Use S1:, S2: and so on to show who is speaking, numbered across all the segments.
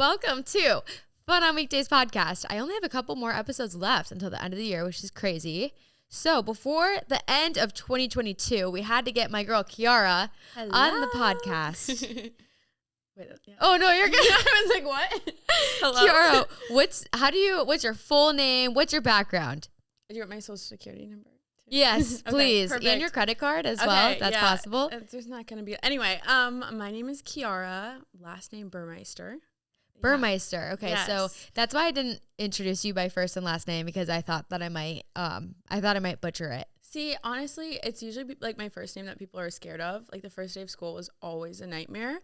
S1: Welcome to Fun on Weekdays podcast. I only have a couple more episodes left until the end of the year, which is crazy. So before the end of 2022, we had to get my girl Kiara on the podcast.
S2: Wait, yeah.
S1: Oh no, you're good.
S2: I was like, what?
S1: Hello? Kiara, what's your full name? What's your background?
S2: Do you want my social security number?
S1: Yes, please.
S2: Perfect.
S1: And your credit card as well. That's possible.
S2: There's not going to be. Anyway, my name is Kiara, last name Burmeister.
S1: Burmeister. Okay,
S2: Yes.
S1: so that's why I didn't introduce you by first and last name, because I thought that I might butcher it.
S2: See, honestly, it's usually like my first name that people are scared of. Like the first day of school was always a nightmare.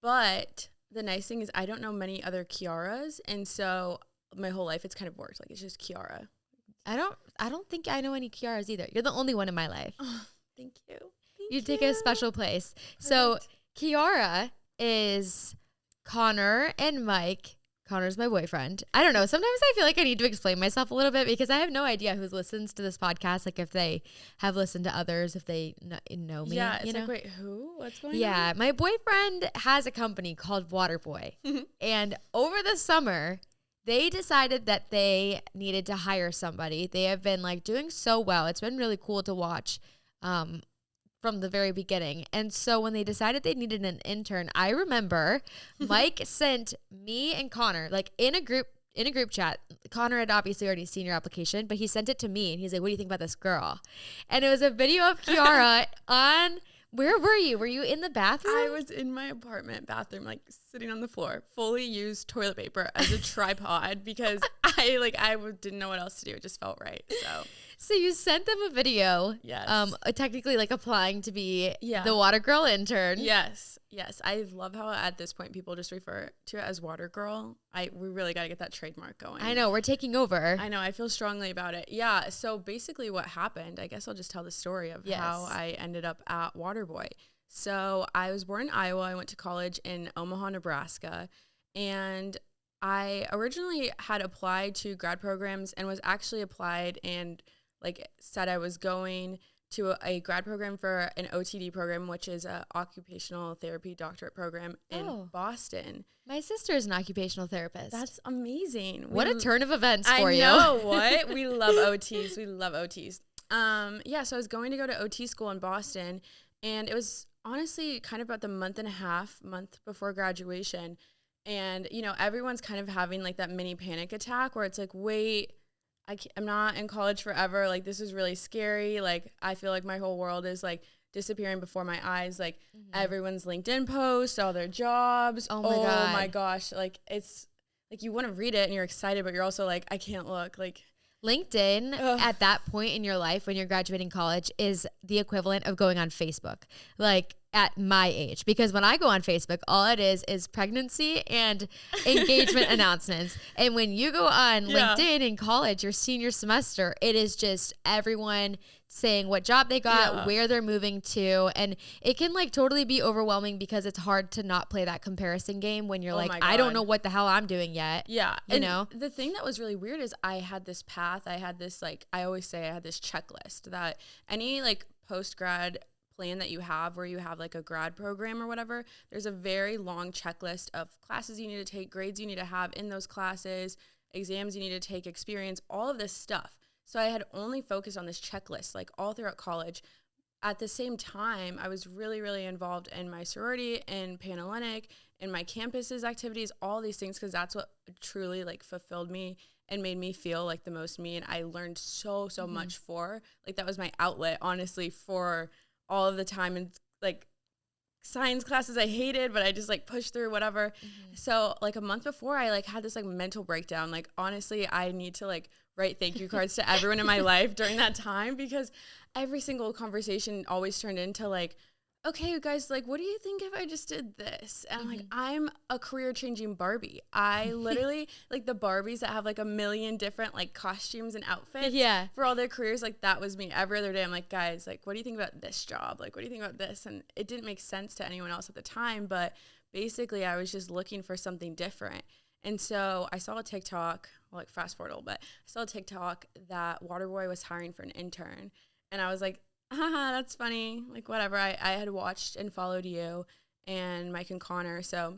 S2: But the nice thing is I don't know many other Kiaras, and so my whole life it's kind of worked. Like it's just Kiara.
S1: I don't think I know any Kiaras either. You're the only one in my life.
S2: Oh, thank you.
S1: You take a special place. So Kiara is Connor and Mike. Connor's my boyfriend. I don't know. Sometimes I feel like I need to explain myself a little bit because I have no idea who listens to this podcast. Like if they have listened to others, if they know me.
S2: Yeah, it's
S1: like,
S2: wait, who? What's going on?
S1: Yeah, my boyfriend has a company called Waterboy. And over the summer, they decided that they needed to hire somebody. They have been like doing so well. It's been really cool to watch from the very beginning. And so when they decided they needed an intern, I remember Mike sent me and Connor like in a group chat. Connor had obviously already seen your application, but he sent it to me and he's like, "What do you think about this girl?" And it was a video of Kiara on, where were you? Were you in the bathroom?
S2: I was in my apartment bathroom, like sitting on the floor, fully used toilet paper as a tripod because I didn't know what else to do. It just felt right.
S1: So you sent them a video.
S2: Yes.
S1: Technically like applying to be
S2: Yeah.
S1: the water girl intern.
S2: Yes. I love how at this point people just refer to it as water girl. We really got to get that trademark going.
S1: I know, we're taking over.
S2: I know. I feel strongly about it. Yeah. So basically what happened, I guess I'll just tell the story of how I ended up at Waterboy. So I was born in Iowa. I went to college in Omaha, Nebraska. And I originally had applied to grad programs and was actually applied and said I was going to a grad program for an OTD program, which is an occupational therapy doctorate program in Boston.
S1: My sister is an occupational therapist.
S2: That's amazing.
S1: What a turn of events for you.
S2: I know, what? We love OTs. We love OTs. So I was going to go to OT school in Boston, and it was honestly kind of about the month before graduation. And, everyone's kind of having like that mini panic attack where it's like, wait, I'm not in college forever. Like, this is really scary. Like, I feel like my whole world is like disappearing before my eyes. Like, everyone's LinkedIn posts, all their jobs.
S1: Oh
S2: my gosh. Like, it's like you want to read it and you're excited, but you're also like, I can't look. Like,
S1: LinkedIn at that point in your life when you're graduating college is the equivalent of going on Facebook. Like, at my age, because when I go on Facebook, all it is pregnancy and engagement announcements. And when you go on LinkedIn in college, your senior semester, it is just everyone saying what job they got, where they're moving to. And it can like totally be overwhelming because it's hard to not play that comparison game when you're I don't know what the hell I'm doing yet.
S2: Yeah.
S1: You know?
S2: The thing that was really weird is I had this path. I had this, I always say I had this checklist that any post-grad plan that you have where you have a grad program or whatever, there's a very long checklist of classes you need to take, grades you need to have in those classes, exams you need to take, experience, all of this stuff. So I had only focused on this checklist all throughout college. At the same time, I was really, really involved in my sorority and Panhellenic and my campus's activities, all these things, because that's what truly fulfilled me and made me feel the most me. And I learned so much that was my outlet, honestly, for all of the time and science classes I hated, but I just pushed through whatever. So a month before I had this mental breakdown. Honestly, I need to write thank you cards to everyone in my life during that time, because every single conversation always turned into okay, you guys, what do you think if I just did this? And I'm a career changing Barbie. I literally the Barbies that have a million different costumes and outfits for all their careers. That was me. Every other day I'm guys, what do you think about this job? What do you think about this? And it didn't make sense to anyone else at the time, but basically I was just looking for something different. And so I saw a TikTok, fast forward a little bit, I saw a TikTok that Waterboy was hiring for an intern. And I was like, haha, that's funny. Whatever. I had watched and followed you and Mike and Connor. So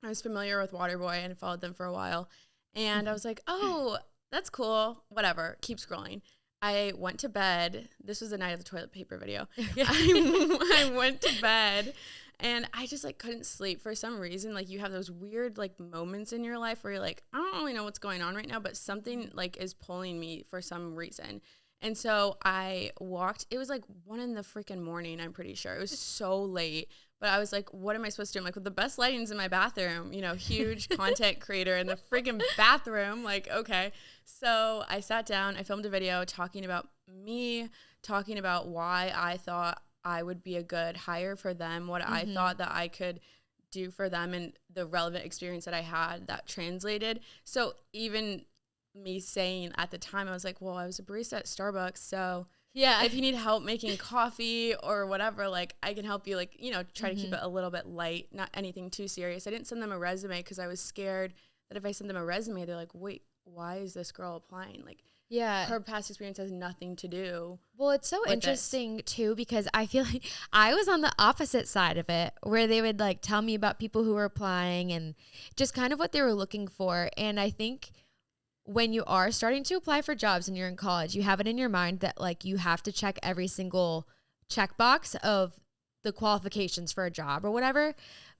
S2: I was familiar with Waterboy and followed them for a while. And I was like, oh, that's cool. Whatever. Keep scrolling. I went to bed. This was the night of the toilet paper video. I went to bed and I just like couldn't sleep for some reason. Like you have those weird like moments in your life where you're like, I don't really know what's going on right now, but something like is pulling me for some reason. And so I walked, it was like 1 in the freaking morning, I'm pretty sure. It was so late. But I was like, what am I supposed to do? I'm like, with the best lighting's in my bathroom, you know, huge content creator in the freaking bathroom. Like, okay. So I sat down, I filmed a video talking about me, talking about why I thought I would be a good hire for them, what I thought that I could do for them, and the relevant experience that I had that translated. So even me saying at the time, I was like, well, I was a barista at Starbucks, so yeah, if you need help making coffee or whatever, like I can help you, like, you know, try to keep it a little bit light, not anything too serious. I didn't send them a resume because I was scared that if I send them a resume, they're like, wait, why is this girl applying? Like, yeah, her past experience has nothing to do.
S1: Well, it's so interesting too, because I feel like I was on the opposite side of it, where they would like tell me about people who were applying and just kind of what they were looking for. And I think when you are starting to apply for jobs and you're in college, you have it in your mind that like you have to check every single checkbox of the qualifications for a job or whatever.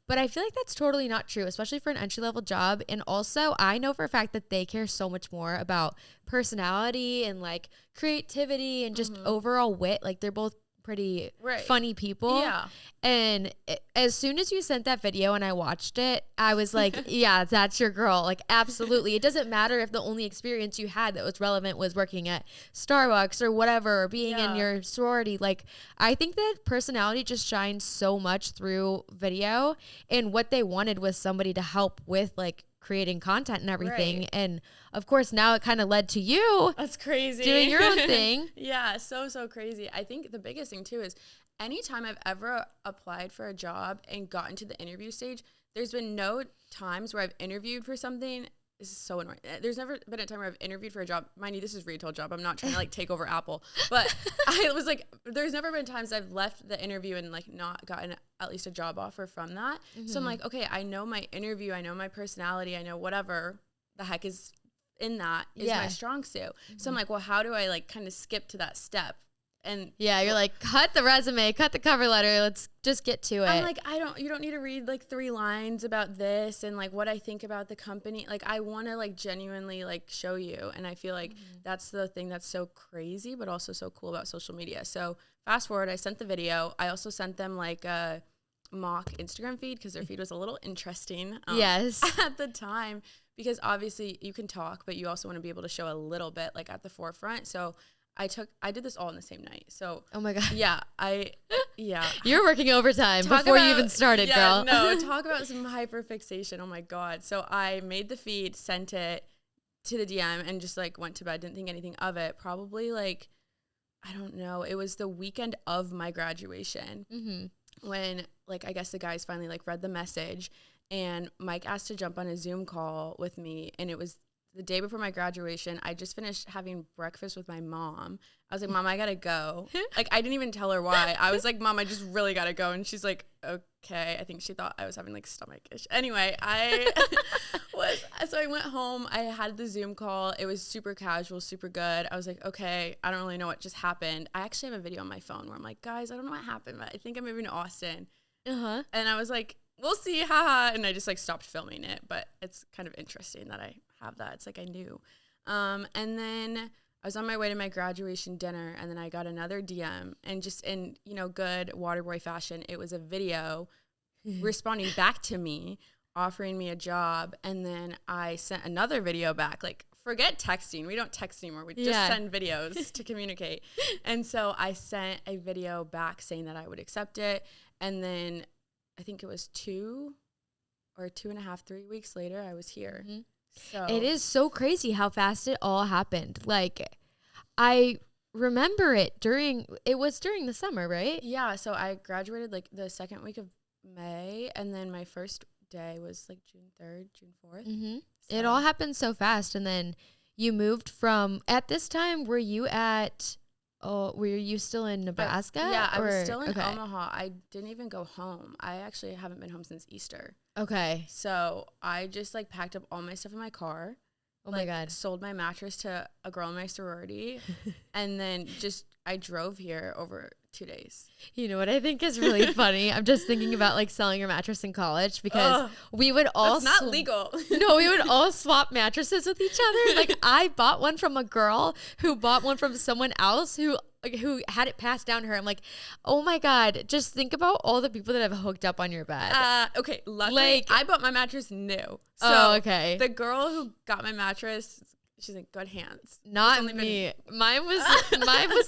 S1: But I feel like that's totally not true, especially for an entry-level job. And also, I know for a fact that they care so much more about personality and like creativity and just overall wit. Like they're both pretty funny people. Yeah. And as soon as you sent that video and I watched it, I was like, yeah, that's your girl. Like, absolutely. It doesn't matter if the only experience you had that was relevant was working at Starbucks or whatever, or being in your sorority. Like, I think that personality just shines so much through video, and what they wanted was somebody to help with like creating content and everything. And of course now it kind of led to you.
S2: That's crazy.
S1: Doing your own thing.
S2: Yeah, so crazy. I think the biggest thing too is anytime I've ever applied for a job and gotten to the interview stage, there's been no times where I've interviewed for something. This is so annoying. There's never been a time where I've interviewed for a job. Mind you, this is a retail job. I'm not trying to like take over Apple. But I was like, there's never been times I've left the interview and like not gotten at least a job offer from that. So I'm like, okay, I know my interview. I know my personality. I know whatever the heck is in that is my strong suit. So I'm like, well, how do I like kind of skip to that step? And
S1: yeah, you're like, cut the resume, cut the cover letter. Let's just get to it.
S2: I'm like, you don't need to read like 3 lines about this and like what I think about the company. Like I want to like genuinely like show you. And I feel like that's the thing that's so crazy, but also so cool about social media. So fast forward, I sent the video. I also sent them like a mock Instagram feed because their feed was a little interesting.
S1: Yes.
S2: At the time, because obviously you can talk, but you also want to be able to show a little bit like at the forefront. So I did this all in the same night. So
S1: oh my God.
S2: Yeah.
S1: You're working overtime before you even started, girl.
S2: No, talk about some hyperfixation. Oh my God. So I made the feed, sent it to the DM, and just like went to bed. Didn't think anything of it. Probably like, I don't know. It was the weekend of my graduation when like, I guess the guys finally like read the message, and Mike asked to jump on a Zoom call with me. And it was the day before my graduation. I just finished having breakfast with my mom. I was like, Mom, I gotta go. Like, I didn't even tell her why. I was like, Mom, I just really gotta go. And she's like, okay. I think she thought I was having like stomach issue. Anyway, so I went home. I had the Zoom call. It was super casual, super good. I was like, okay, I don't really know what just happened. I actually have a video on my phone where I'm like, guys, I don't know what happened, but I think I'm moving to Austin. And I was like, we'll see, haha. And I just like stopped filming it, but it's kind of interesting that I have that. It's like I knew. And then I was on my way to my graduation dinner, and then I got another DM, and just in, you know, good Waterboy fashion, it was a video responding back to me, offering me a job. And then I sent another video back, like, forget texting. We don't text anymore. We just send videos to communicate. And so I sent a video back saying that I would accept it. And then I think it was 2 or 2.5, 3 weeks later, I was here. So
S1: it is so crazy how fast it all happened. Like, I remember it during the summer, right?
S2: Yeah. So I graduated like the second week of May, and then my first day was like June 3rd, June 4th.
S1: So. It all happened so fast. And then you moved from, at this time, were you still in Nebraska?
S2: I was still in Omaha. I didn't even go home. I actually haven't been home since Easter.
S1: Okay.
S2: So I just like packed up all my stuff in my car.
S1: Oh my God.
S2: Sold my mattress to a girl in my sorority. And then I drove here over 2 days.
S1: You know what I think is really funny? I'm just thinking about like selling your mattress in college because we would all
S2: That's not legal.
S1: No, we would all swap mattresses with each other. Like I bought one from a girl who bought one from someone else who had it passed down to her. I'm like, oh my God, just think about all the people that have hooked up on your bed.
S2: Okay, luckily I bought my mattress new. So
S1: okay.
S2: The girl who got my mattress, she's in good hands.
S1: Not me. Mine was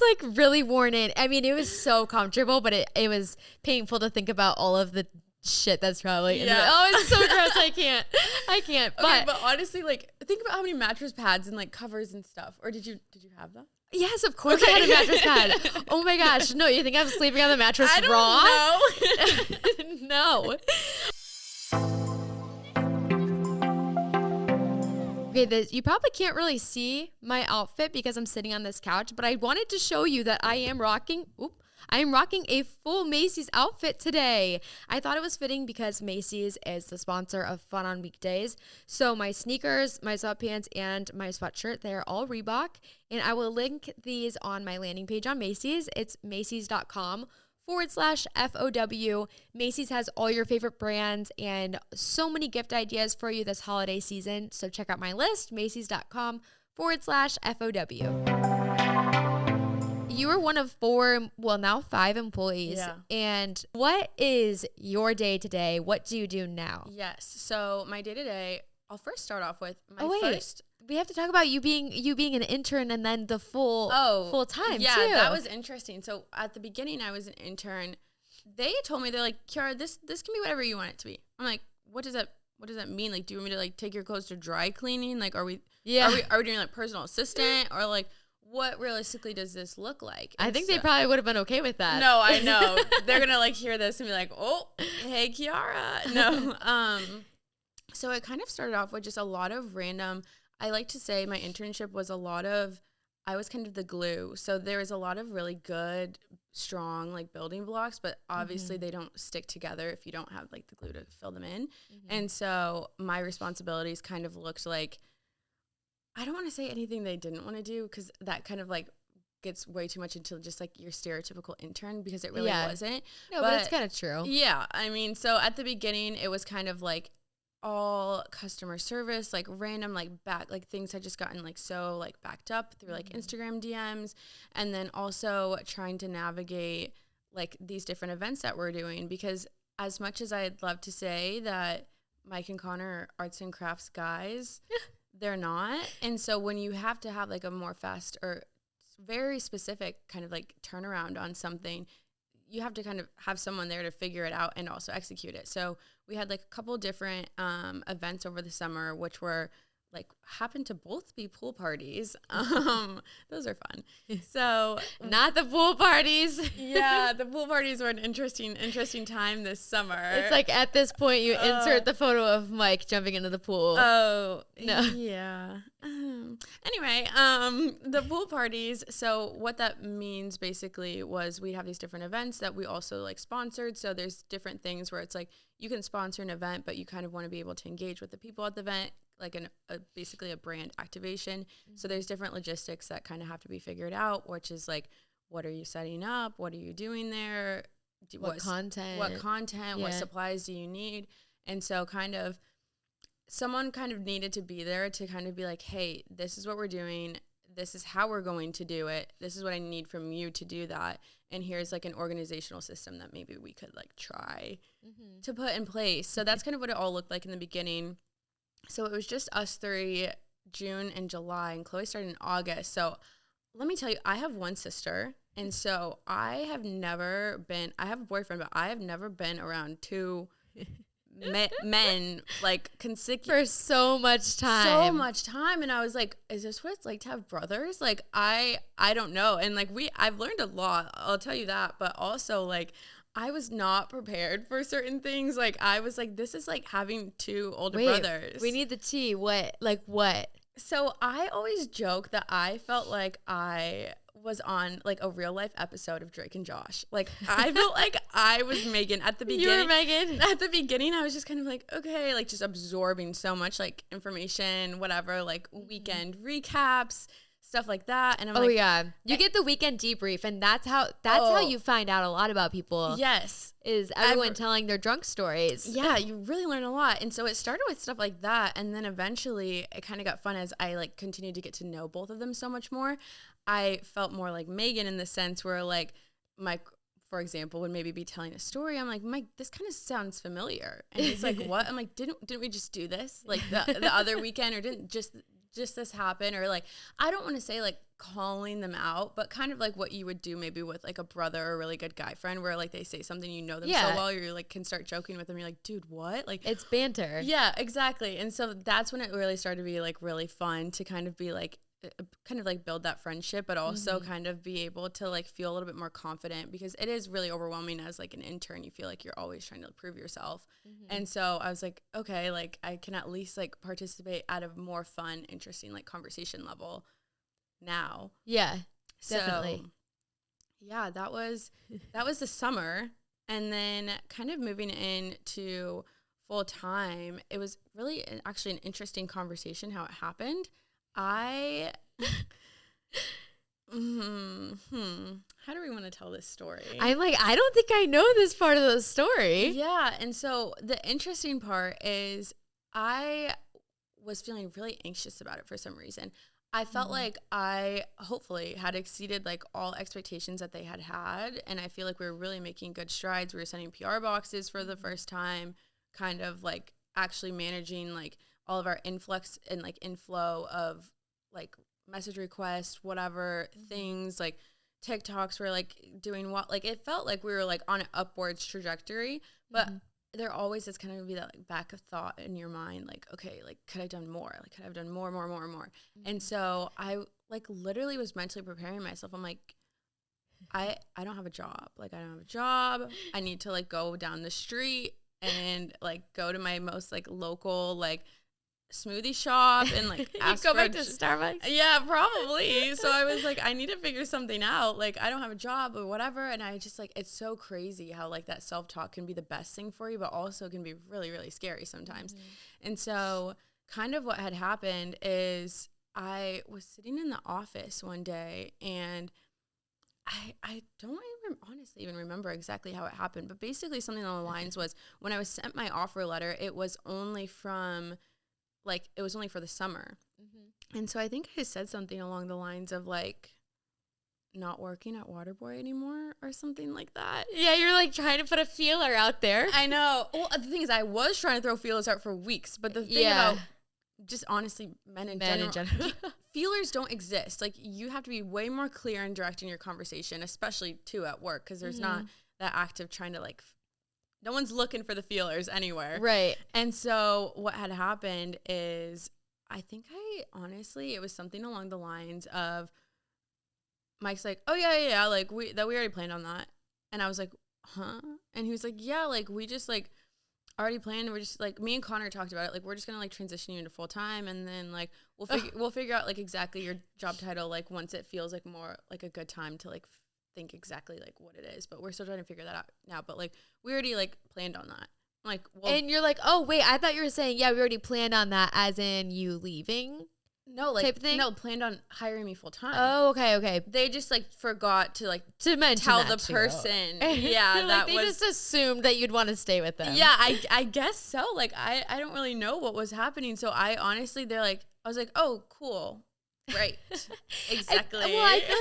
S1: like really worn in. I mean, it was so comfortable, but it was painful to think about all of the shit that's probably in it's so gross. I can't.
S2: But honestly, like think about how many mattress pads and like covers and stuff. Or did you have that?
S1: Yes, of course I had a mattress pad. Oh my gosh. No, you think I'm sleeping on the mattress raw? No. Okay, you probably can't really see my outfit because I'm sitting on this couch, but I wanted to show you that I am rocking a full Macy's outfit today. I thought it was fitting because Macy's is the sponsor of Fun on Weekdays. So my sneakers, my sweatpants, and my sweatshirt, they are all Reebok. And I will link these on my landing page on Macy's. It's Macy's.com/FOW. Macy's has all your favorite brands and so many gift ideas for you this holiday season. So check out my list, Macy's.com/FOW. You are one of 4, well, now 5 employees.
S2: Yeah.
S1: And what is your day today? What do you do now?
S2: Yes. So my day to day, I'll first start off with
S1: we have to talk about you being an intern and then the full time.
S2: Yeah,
S1: too.
S2: That was interesting. So at the beginning, I was an intern. They told me, they're like, Kiara, this can be whatever you want it to be. I'm like, what does that mean? Like, do you want me to like take your clothes to dry cleaning? Like, are we doing like personal assistant or like? What realistically does this look like?
S1: I think they probably would have been okay with that.
S2: No, I know. They're going to like hear this and be like, oh, hey, Kiara. No. So it kind of started off with just a lot of random, I like to say my internship was I was kind of the glue. So there was a lot of really good, strong like building blocks, but obviously they don't stick together if you don't have like the glue to fill them in. And so my responsibilities kind of looked like, I don't want to say anything they didn't want to do because that kind of like gets way too much into just like your stereotypical intern because it really wasn't.
S1: No, but it's kind of true.
S2: Yeah. I mean, so at the beginning it was kind of like all customer service, like random like things had just gotten like so like backed up through like Instagram DMs, and then also trying to navigate like these different events that we're doing, because as much as I'd love to say that Mike and Connor are arts and crafts guys, they're not. And so when you have to have like a more fast or very specific kind of like turnaround on something, you have to kind of have someone there to figure it out and also execute it. So we had like a couple different events over the summer, which were like happened to both be pool parties. Those are fun. So
S1: not the pool parties.
S2: Yeah, the pool parties were an interesting time this summer.
S1: It's like at this point you insert the photo of Mike jumping into the pool.
S2: Oh,
S1: no.
S2: Yeah. Anyway, the pool parties. So what that means basically was we'd have these different events that we also like sponsored. So there's different things where it's like you can sponsor an event, but you kind of want to be able to engage with the people at the event, like basically a brand activation. So there's different logistics that kind of have to be figured out, which is like, what are you setting up? What are you doing there?
S1: What content?
S2: What supplies do you need? And so kind of someone kind of needed to be there to kind of be like, hey, this is what we're doing. This is how we're going to do it. This is what I need from you to do that. And here's like an organizational system that maybe we could like try to put in place. So that's kind of what it all looked like in the beginning. So it was just us 3, June and July, and Chloe started in August. So let me tell you, I have one sister. And so I have a boyfriend, but I have never been around 2 men like consecutive
S1: for so much time.
S2: And I was like, is this what it's like to have brothers? Like I don't know. And like I've learned a lot, I'll tell you that, but also like I was not prepared for certain things. Like I was like, this is like having 2 older brothers.
S1: We need the tea. What?
S2: So I always joke that I felt like I was on like a real life episode of Drake and Josh. Like I felt like I was Megan at the beginning.
S1: You were Megan.
S2: At the beginning, I was just kind of like, okay, like just absorbing so much like information, whatever, like weekend recaps, stuff like that. And I'm like,
S1: yeah, you get the weekend debrief, and that's how you find out a lot about people.
S2: Yes,
S1: is everyone telling their drunk stories.
S2: Yeah, you really learn a lot. And so it started with stuff like that, and then eventually it kind of got fun as I like continued to get to know both of them so much more. I felt more like Megan in the sense where like Mike, for example, would maybe be telling a story. I'm like, Mike, this kind of sounds familiar. And he's like, what? I'm like, didn't we just do this like the other weekend, or didn't just this happen? Or like, I don't want to say like calling them out, but kind of like what you would do maybe with like a brother or a really good guy friend, where like they say something, you know them so well, you like can start joking with them. You're like, dude, what? Like
S1: it's banter.
S2: Yeah, exactly. And so that's when it really started to be like really fun to kind of be like, kind of like build that friendship, but also kind of be able to like feel a little bit more confident, because it is really overwhelming as like an intern. You feel like you're always trying to prove yourself. And so I was like, okay, like I can at least like participate at a more fun, interesting like conversation level now.
S1: Yeah, definitely.
S2: So, yeah, that was the summer. And then kind of moving into full time, it was really actually an interesting conversation how it happened. How do we want to tell this story?
S1: I'm like, I don't think I know this part of the story.
S2: Yeah. And so the interesting part is I was feeling really anxious about it for some reason. I felt like I hopefully had exceeded like all expectations that they had. And I feel like we were really making good strides. We were sending PR boxes for the first time, kind of like actually managing like all of our influx and like inflow of like message requests, whatever things, like TikToks were like doing what, like it felt like we were like on an upwards trajectory, but there always is kind of be that like back of thought in your mind, like, okay, like could I have done more? Like could I have done more? And so I like literally was mentally preparing myself. I'm like, I don't have a job. Like I don't have a job. I need to like go down the street and like go to my most like local like smoothie shop and like ask
S1: go back to Starbucks.
S2: Yeah, probably. So I was like, I need to figure something out. Like I don't have a job or whatever. And I just like, it's so crazy how like that self-talk can be the best thing for you, but also can be really, really scary sometimes. And so kind of what had happened is I was sitting in the office one day, and I don't honestly even remember exactly how it happened, but basically something along the lines was when I was sent my offer letter, it was only for the summer. And so I think I said something along the lines of like not working at Waterboy anymore or something like that.
S1: Yeah, you're like trying to put a feeler out there.
S2: I know. Well, the thing is I was trying to throw feelers out for weeks, but the thing about just honestly men in general feelers don't exist. Like you have to be way more clear and direct in your conversation, especially too at work, because there's not that active trying to like no one's looking for the feelers anywhere.
S1: Right.
S2: And so what had happened is I think it was something along the lines of Mike's like, oh yeah, like we already planned on that. And I was like, huh? And he was like, yeah, like we just like already planned. We're just like, me and Connor talked about it. Like we're just gonna like transition you into full time, and then like we'll figure out like exactly your job title like once it feels like more like a good time to like think exactly like what it is. But we're still trying to figure that out now. But like we already like planned on that. I'm like, well,
S1: and you're like, oh wait, I thought you were saying we already planned on that, as in you leaving.
S2: No, like
S1: type of thing?
S2: No, planned on hiring me full time.
S1: Oh, okay.
S2: They just like forgot to
S1: mention
S2: tell
S1: that
S2: the person. Yeah,
S1: like
S2: that
S1: they
S2: was
S1: just assumed that you'd want to stay with them.
S2: Yeah, I guess so. Like I don't really know what was happening. So I honestly, I was like, oh, cool. Right. Exactly.
S1: I feel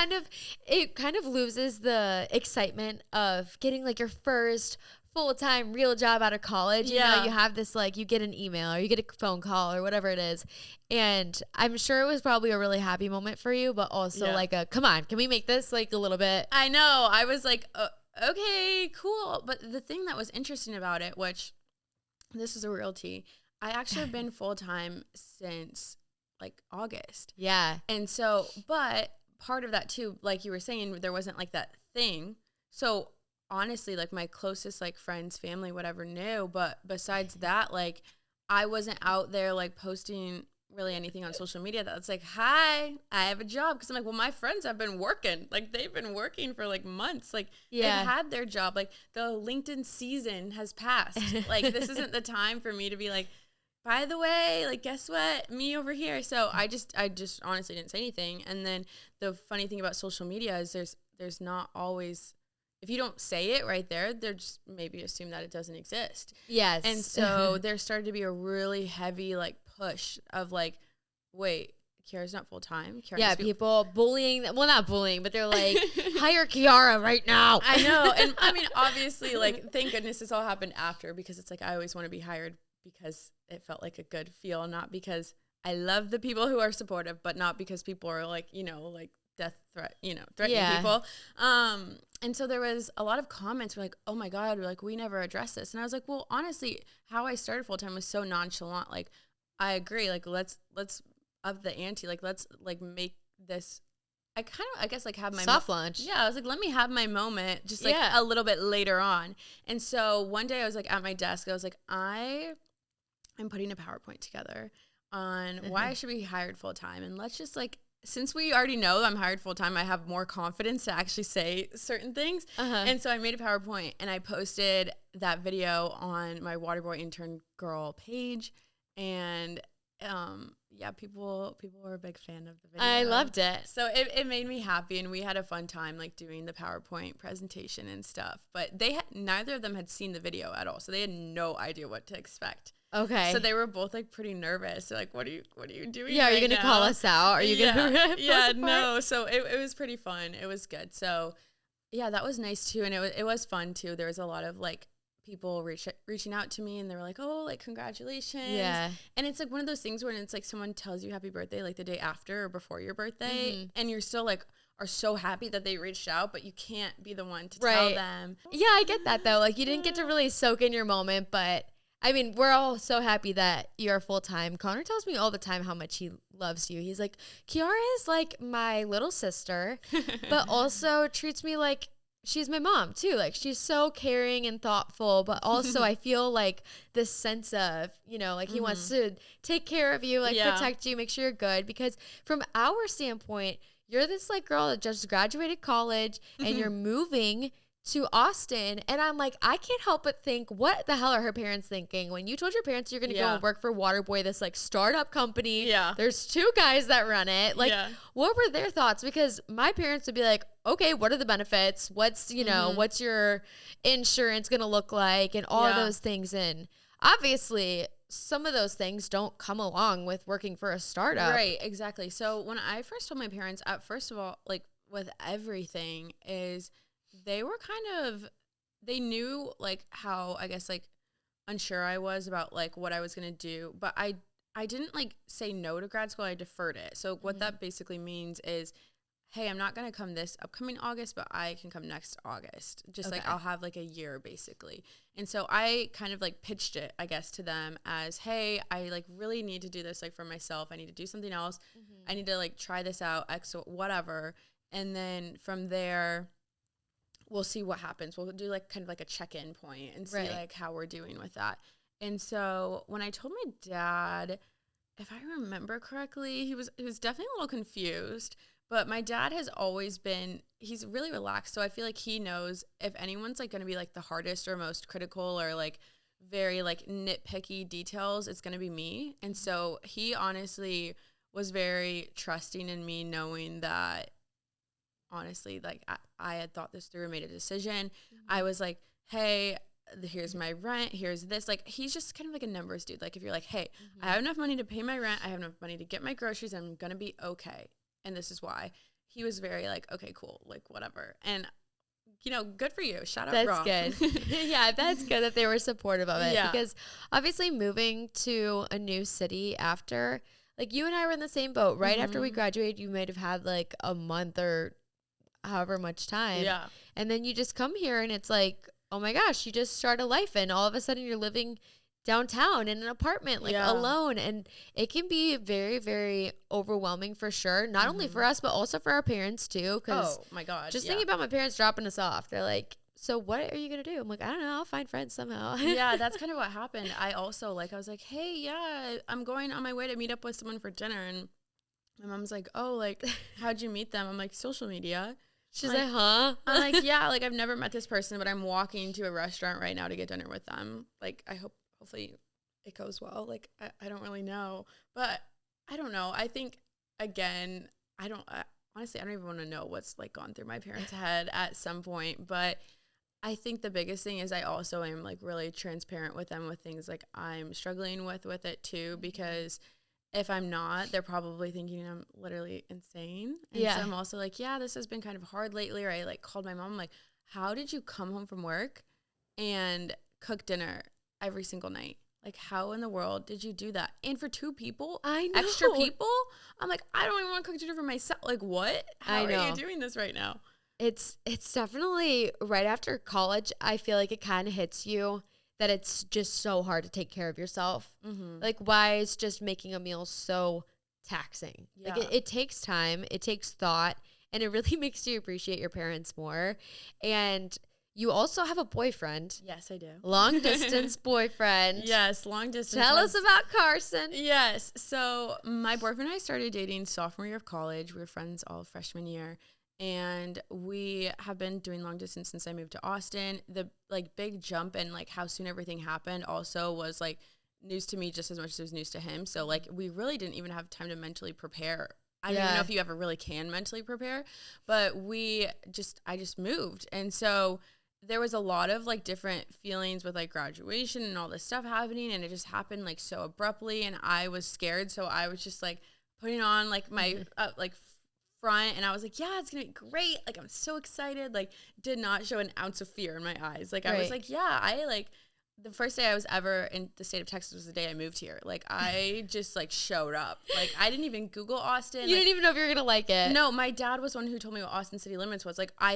S1: like it kind of loses the excitement of getting like your first full-time real job out of college. You know, you have this like, you get an email or you get a phone call or whatever it is. And I'm sure it was probably a really happy moment for you, but also like come on, can we make this like a little bit?
S2: I know. I was like, okay, cool. But the thing that was interesting about it, which this is a real tea, I actually have been full-time since like August.
S1: Yeah.
S2: And so, but part of that too, like you were saying, there wasn't like that thing. So honestly, like my closest like friends, family, whatever knew. But besides that, like I wasn't out there like posting really anything on social media that's like, hi, I have a job. Because I'm like, well, my friends have been working. Like, they've been working for like months. Like, they've had their job. Like, the LinkedIn season has passed. Like, this isn't the time for me to be like, by the way, like, guess what? Me over here. So I just honestly didn't say anything. And then the funny thing about social media is there's not always, if you don't say it right there, they're just maybe assume that it doesn't exist.
S1: Yes.
S2: And so there started to be a really heavy like push of like, wait, Kiara's not full time.
S1: Yeah, people bullying. Well, not bullying, but they're like, hire Kiara right now.
S2: I know. And I mean, obviously, like, thank goodness this all happened after, because it's like I always want to be hired because it felt like a good feel, not because I love the people who are supportive, but not because people are like, you know, like death threat, you know, threatening people. And so there was a lot of comments were like, oh my God, we're like, we never addressed this. And I was like, well, honestly, how I started full time was so nonchalant. Like, I agree. Like, let's up the ante. Like, let's like make this. I guess like have my
S1: soft launch.
S2: Yeah, I was like, let me have my moment just like a little bit later on. And so one day I was like at my desk. I was like, I'm putting a PowerPoint together on why I should be hired full time, and let's just like, since we already know I'm hired full time, I have more confidence to actually say certain things. And so I made a PowerPoint and I posted that video on my Waterboy intern girl page. And people were a big fan of the video.
S1: I loved it.
S2: So it made me happy, and we had a fun time like doing the PowerPoint presentation and stuff. But neither of them had seen the video at all, so they had no idea what to expect.
S1: Okay.
S2: So they were both like pretty nervous. They're like, what are you doing?
S1: Yeah, are you gonna call us out? Are you gonna
S2: no. So it was pretty fun. It was good. So yeah, that was nice too, and it was fun too. There was a lot of like people reaching out to me, and they were like, oh, like, congratulations. Yeah. And it's like one of those things when it's like someone tells you happy birthday like the day after or before your birthday, and you're still like are so happy that they reached out, but you can't be the one to tell them.
S1: Yeah, I get that though. Like, you didn't get to really soak in your moment, but I mean, we're all so happy that you're full-time. Connor tells me all the time how much he loves you. He's like, Kiara is like my little sister, but also treats me like she's my mom too. Like, she's so caring and thoughtful, but also I feel like this sense of, you know, like he wants to take care of you, like protect you, make sure you're good. Because from our standpoint, you're this like girl that just graduated college and you're moving to Austin, and I'm like, I can't help but think, what the hell are her parents thinking when you told your parents you're gonna go and work for Waterboy, this like startup company? There's 2 guys that run it. Like, what were their thoughts? Because my parents would be like, okay, what are the benefits? What's, you know, what's your insurance gonna look like, and all of those things. And obviously some of those things don't come along with working for a startup.
S2: Right, exactly. So when I first told my parents, first of all, like with everything is, they were they knew like how, I guess, like unsure I was about like what I was going to do, but I didn't like say no to grad school. I deferred it. So what that basically means is, hey, I'm not going to come this upcoming August, but I can come next August. Just like I'll have like a year basically. And so I kind of like pitched it, I guess, to them as, hey, I like really need to do this like for myself. I need to do something else. I need to like try this out, whatever. And then from there, we'll see what happens. We'll do like kind of like a check-in point and see like how we're doing with that. And so when I told my dad, if I remember correctly, he was definitely a little confused, but my dad has always been, he's really relaxed. So I feel like he knows if anyone's like going to be like the hardest or most critical or like very like nitpicky details, it's going to be me. And so he honestly was very trusting in me, knowing that honestly, like I had thought this through and made a decision. I was like, hey, here's my rent, here's this. Like, he's just kind of like a numbers dude. Like, if you're like, hey, I have enough money to pay my rent, I have enough money to get my groceries, I'm gonna be okay, and this is why. He was very like, okay, cool, like whatever. And you know, good for you. Shout out, Rob.
S1: That's good. Yeah, that's good that they were supportive of it. Because obviously moving to a new city after, like, you and I were in the same boat. Right after we graduated, you might have had like a month or however much time. And then you just come here and it's like, oh my gosh, you just start a life, and all of a sudden you're living downtown in an apartment, like alone. And it can be very, very overwhelming for sure. Not only for us, but also for our parents too. Cause
S2: oh my God.
S1: Just thinking about my parents dropping us off. They're like, so what are you going to do? I'm like, I don't know. I'll find friends somehow.
S2: Yeah, that's kind of what happened. I also, like, I was like, hey, yeah, I'm going on my way to meet up with someone for dinner. And my mom's like, oh, like, how'd you meet them? I'm like, social media.
S1: She's like, huh?
S2: I'm like, yeah, like, I've never met this person, but I'm walking to a restaurant right now to get dinner with them. Like, hopefully it goes well. Like, I don't really know. But I don't know. I think, again, honestly, I don't even want to know what's, like, gone through my parents' head at some point. But I think the biggest thing is I also am, like, really transparent with them with things, like, I'm struggling with it, too, because if I'm not, they're probably thinking I'm literally insane. And so I'm also like, yeah, this has been kind of hard lately. Or I, like, called my mom. I'm like, how did you come home from work and cook dinner every single night? Like, how in the world did you do that? And for 2 people,
S1: I know.
S2: extra people, I'm like, I don't even want to cook dinner for myself. Like, what? How are you doing this right now?
S1: It's definitely right after college. I feel like it kind of hits you that it's just so hard to take care of yourself. Mm-hmm. Like, why is just making a meal so taxing? Yeah. Like, it takes time, it takes thought, and it really makes you appreciate your parents more. And you also have a boyfriend.
S2: Yes, I do.
S1: Long distance boyfriend.
S2: Yes, long distance.
S1: Tell us about Carson.
S2: Yes. So my boyfriend and I started dating sophomore year of college. We were friends all freshman year. And we have been doing long distance since I moved to Austin. The, like, big jump and, like, how soon everything happened also was, like, news to me just as much as it was news to him. So, like, we really didn't even have time to mentally prepare. I don't even know if you ever really can mentally prepare, but I just moved. And so there was a lot of, like, different feelings with, like, graduation and all this stuff happening, and it just happened, like, so abruptly, and I was scared. So I was just, like, putting on, like, my like front, and I was like, yeah, it's gonna be great, like, I'm so excited. Like, did not show an ounce of fear in my eyes. Like, I was like, yeah, I, like, the first day I was ever in the state of Texas was the day I moved here. Like, I just, like, showed up. Like, I didn't even Google Austin.
S1: You didn't even know if you were gonna like it.
S2: No, my dad was one who told me what Austin city limits was. Like, I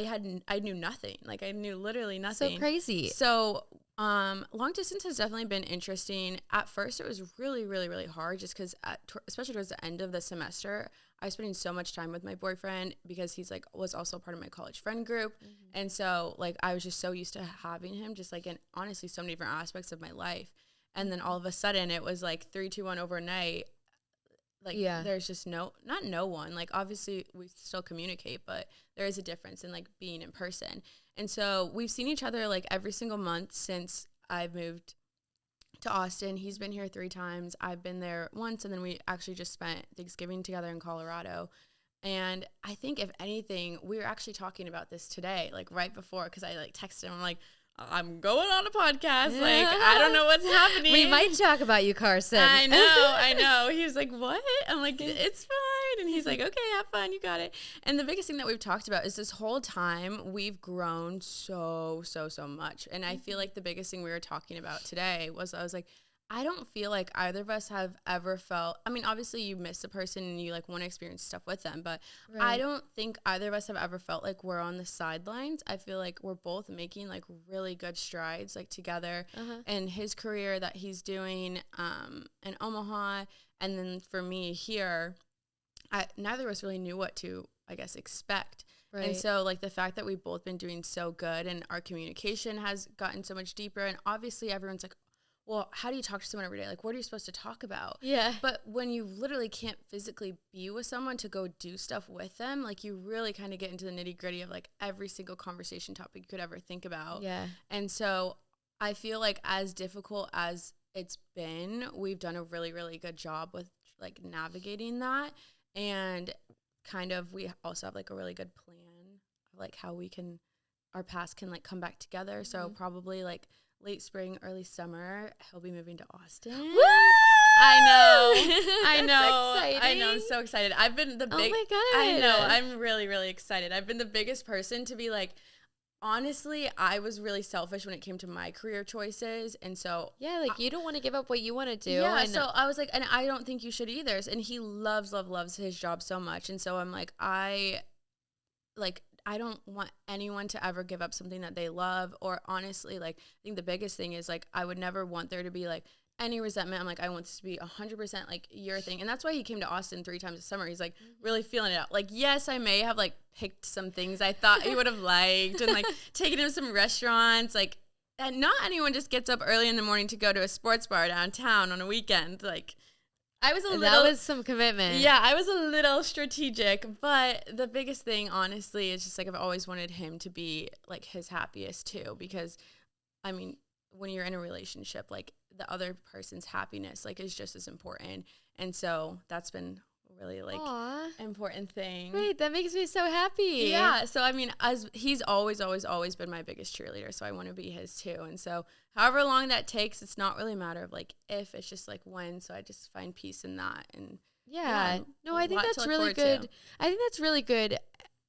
S2: knew nothing. Like, I knew literally nothing.
S1: So crazy.
S2: So long distance has definitely been interesting. At first, it was really, really, really hard just because, especially towards the end of the semester, I was spending so much time with my boyfriend because he's, like, was also part of my college friend group. Mm-hmm. And so, like, I was just so used to having him just, like, in honestly so many different aspects of my life. And then all of a sudden it was like 3, 2, 1 overnight. Like, there's just not no one. Like, obviously we still communicate, but there is a difference in, like, being in person. And so we've seen each other, like, every single month since I've moved to Austin. He's been here 3 times. I've been there once, and then we actually just spent Thanksgiving together in Colorado. And I think, if anything, we were actually talking about this today, like, right before, because I, like, texted him. I'm like, I'm going on a podcast. Like, I don't know what's happening.
S1: We might talk about you, Carson.
S2: I know. He was like, what? I'm like, it's fine. And he's like, okay, have fun. You got it. And the biggest thing that we've talked about is this whole time we've grown so much. And I feel like the biggest thing we were talking about today was, I was like, I don't feel like either of us have ever felt, I mean, obviously you miss a person and you, like, want to experience stuff with them, but I don't think either of us have ever felt like we're on the sidelines. I feel like we're both making, like, really good strides, like, together in his career that he's doing in Omaha. And then for me here, neither of us really knew what to, I guess, expect. Right. And so, like, the fact that we've both been doing so good and our communication has gotten so much deeper, and obviously everyone's like, well, how do you talk to someone every day? Like, what are you supposed to talk about? Yeah. But when you literally can't physically be with someone to go do stuff with them, like, you really kind of get into the nitty gritty of, like, every single conversation topic you could ever think about. Yeah. And so I feel like, as difficult as it's been, we've done a really, really good job with, like, navigating that. And kind of, we also have, like, a really good plan of, like, how our paths can, like, come back together. So probably, like, late spring, early summer, he'll be moving to Austin. Woo! I know. I'm so excited. I've been the big. Oh my God. I know. I'm really, really excited. I've been the biggest person to be like, honestly, I was really selfish when it came to my career choices. And so.
S1: Yeah, like, you don't want to give up what you want to do.
S2: Yeah. So I was like, and I don't think you should either. And he loves his job so much. And so I'm like, I don't want anyone to ever give up something that they love. Or honestly, like, I think the biggest thing is, like, I would never want there to be, like, any resentment. I'm like, I want this to be 100% like your thing. And that's why he came to Austin 3 times this summer. He's like really feeling it out. Like, yes, I may have like picked some things I thought he would have liked and like taken him to some restaurants. Like, and not anyone just gets up early in the morning to go to a sports bar downtown on a weekend. Like, I was a little.
S1: That was some commitment.
S2: Yeah, I was a little strategic, but the biggest thing, honestly, is just like I've always wanted him to be like his happiest too, because, I mean, when you're in a relationship, like the other person's happiness, like is just as important, and so that's been really like important thing.
S1: Wait, that makes me so happy.
S2: Yeah, so I mean, as he's always been my biggest cheerleader, so I want to be his too. And so however long that takes, it's not really a matter of like if, it's just like when. So I just find peace in that. And
S1: yeah, no, I think that's really good. I think that's really good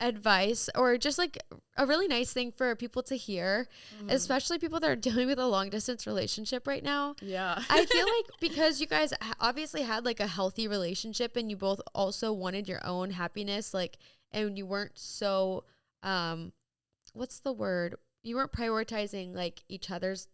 S1: advice, or just like a really nice thing for people to hear, especially people that are dealing with a long distance relationship right now.
S2: Yeah.
S1: I feel like because you guys obviously had like a healthy relationship and you both also wanted your own happiness, like, and you weren't so, what's the word? You weren't prioritizing like each other's,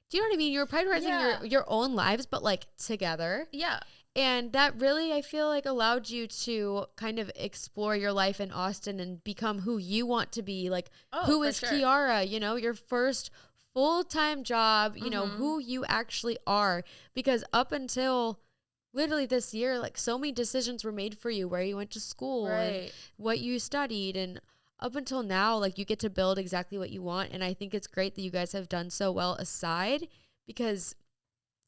S1: do you know what I mean? You were prioritizing your own lives, but like together.
S2: Yeah.
S1: And that really, I feel like, allowed you to kind of explore your life in Austin and become who you want to be. Like, who is Kiara, you know, your first full-time job, you know, who you actually are. Because up until literally this year, like, so many decisions were made for you, where you went to school and what you studied. And up until now, like, you get to build exactly what you want. And I think it's great that you guys have done so well aside, because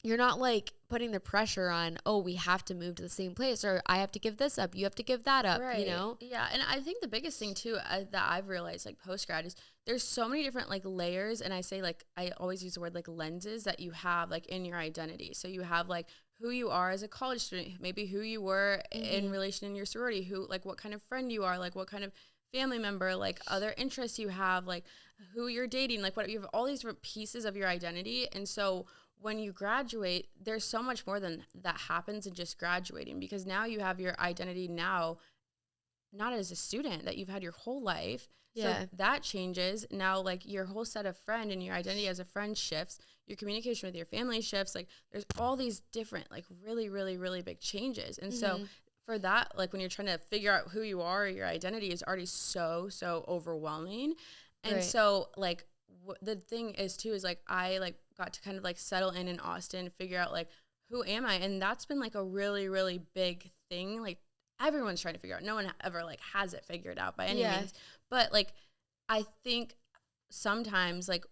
S1: you're not like putting the pressure on, oh, we have to move to the same place, or I have to give this up, you have to give that up, you know?
S2: Yeah. And I think the biggest thing too that I've realized like post-grad is there's so many different like layers. And I say like, I always use the word like lenses that you have like in your identity. So you have like who you are as a college student, maybe who you were in relation in your sorority, who like what kind of friend you are, like what kind of family member, like other interests you have, like who you're dating, like what you have, all these different pieces of your identity. And so when you graduate, there's so much more than that happens in just graduating, because now you have your identity now, not as a student that you've had your whole life. Yeah. So that changes. Now, like your whole set of friend and your identity as a friend shifts. Your communication with your family shifts. Like there's all these different, like really, really, really big changes. And so for that, like when you're trying to figure out who you are, your identity is already so overwhelming. And so like the thing is too, is like I like got to kind of like settle in Austin, figure out like who am I, and that's been like a really, really big thing. Like everyone's trying to figure out. No one ever like has it figured out by any means, but like I think sometimes like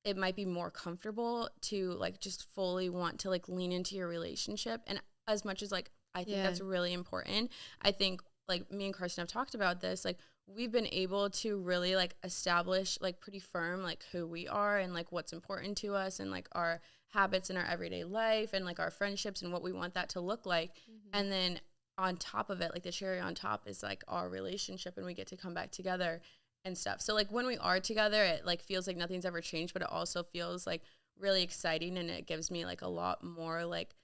S2: it might be more comfortable to like just fully want to like lean into your relationship. And as much as like I think that's really important, I think like me and Karsten have talked about this, like we've been able to really like establish like pretty firm like who we are and like what's important to us and like our habits in our everyday life and like our friendships and what we want that to look like. And then on top of it, like the cherry on top is like our relationship, and we get to come back together and stuff. So like when we are together, it like feels like nothing's ever changed, but it also feels like really exciting, and it gives me like a lot more like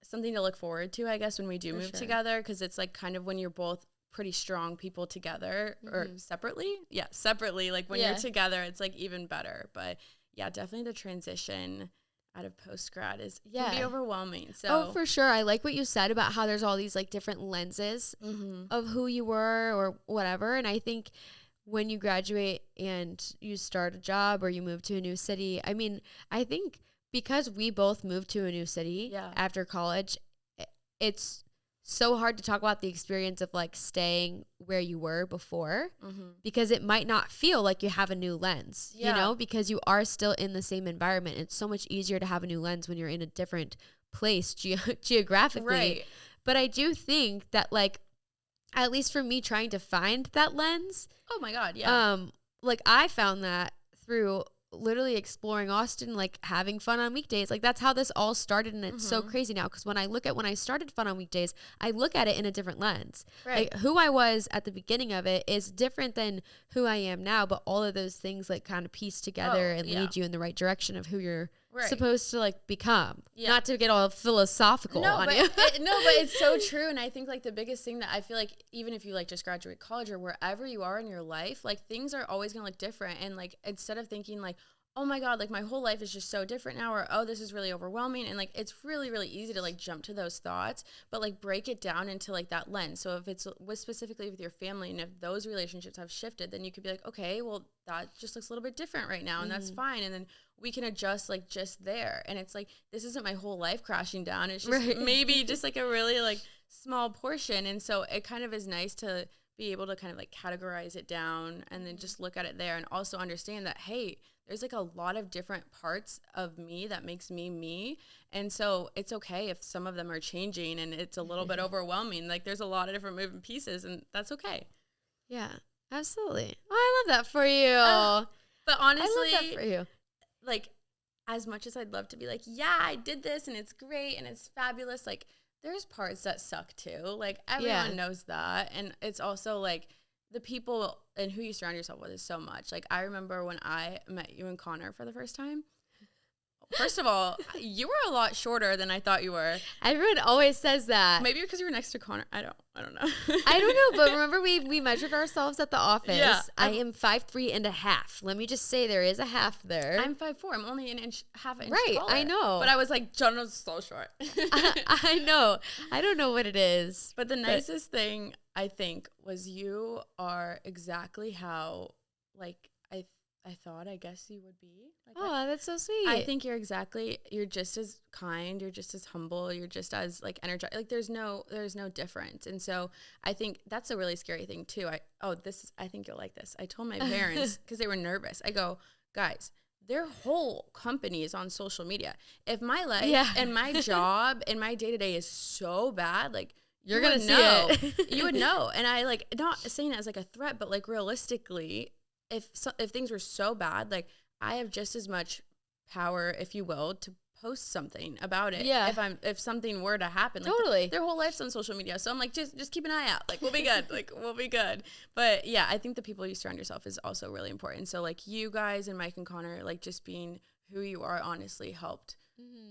S2: something to look forward to, I guess, when we do move together, because it's like kind of when you're both pretty strong people together or separately. Yeah, separately. Like when you're together, it's like even better. But yeah, definitely the transition out of post-grad can be overwhelming. So
S1: for sure. I like what you said about how there's all these like different lenses of who you were or whatever. And I think when you graduate and you start a job or you move to a new city, I mean, I think because we both moved to a new city after college, it's so hard to talk about the experience of like staying where you were before, because it might not feel like you have a new lens, you know, because you are still in the same environment. It's so much easier to have a new lens when you're in a different place geographically. But I do think that like, at least for me trying to find that lens.
S2: Oh my God. Yeah.
S1: Like I found that through literally exploring Austin, like having fun on weekdays. Like that's how this all started, and it's so crazy now, because when I started fun on weekdays, I look at it in a different lens. Like who I was at the beginning of it is different than who I am now, but all of those things like kind of piece together and lead you in the right direction of who you're supposed to like become. Not to get all philosophical on you.
S2: But it's so true. And I think like the biggest thing that I feel like, even if you like just graduate college or wherever you are in your life, like things are always gonna look different. And like instead of thinking like, oh my God, like my whole life is just so different now, or, oh, this is really overwhelming. And like, it's really, really easy to like jump to those thoughts, but like break it down into like that lens. So if it's specifically with your family and if those relationships have shifted, then you could be like, okay, well, that just looks a little bit different right now. And that's fine. And then we can adjust like just there. And it's like, this isn't my whole life crashing down. It's just maybe just like a really like small portion. And so it kind of is nice to be able to kind of like categorize it down and then just look at it there and also understand that, hey, there's like a lot of different parts of me that makes me me. And so it's okay if some of them are changing and it's a little bit overwhelming. Like there's a lot of different moving pieces and that's okay.
S1: Yeah, absolutely. Oh, I love that for you.
S2: But honestly,
S1: I love that for you.
S2: Like as much as I'd love to be like, yeah, I did this and it's great and it's fabulous. Like there's parts that suck too. Like everyone knows that. And it's also like the people and who you surround yourself with is so much. Like I remember when I met you and Connor for the first time. First of all, you were a lot shorter than I thought you were.
S1: Everyone always says that.
S2: Maybe because you were next to Connor. I don't know.
S1: I don't know, but remember we measured ourselves at the office.
S2: Yeah,
S1: I am 5'3.5". Let me just say there is a half there.
S2: I'm 5'4". I'm only half an inch
S1: right,
S2: taller.
S1: I know.
S2: But I was like, Jonah's so short.
S1: I know. I don't know what it is.
S2: But the nicest thing I think was you are exactly how like I thought, I guess you would be. Like
S1: oh, that's so sweet.
S2: I think you're just as kind, you're just as humble, you're just as like energetic. Like there's no difference. And so I think that's a really scary thing too. I think you'll like this. I told my parents because they were nervous. I go, guys, their whole company is on social media. If my life and my job and my day-to-day is so bad, like
S1: you're going to know.
S2: You would know. And I like not saying it as like a threat, but like realistically, if things were so bad, like I have just as much power, if you will, to post something about it.
S1: Yeah.
S2: If something were to happen, like
S1: totally.
S2: Their whole life's on social media, so I'm like, just keep an eye out. Like we'll be good. Like we'll be good. But yeah, I think the people you surround yourself is also really important. So like you guys and Mike and Connor, like just being who you are, honestly helped.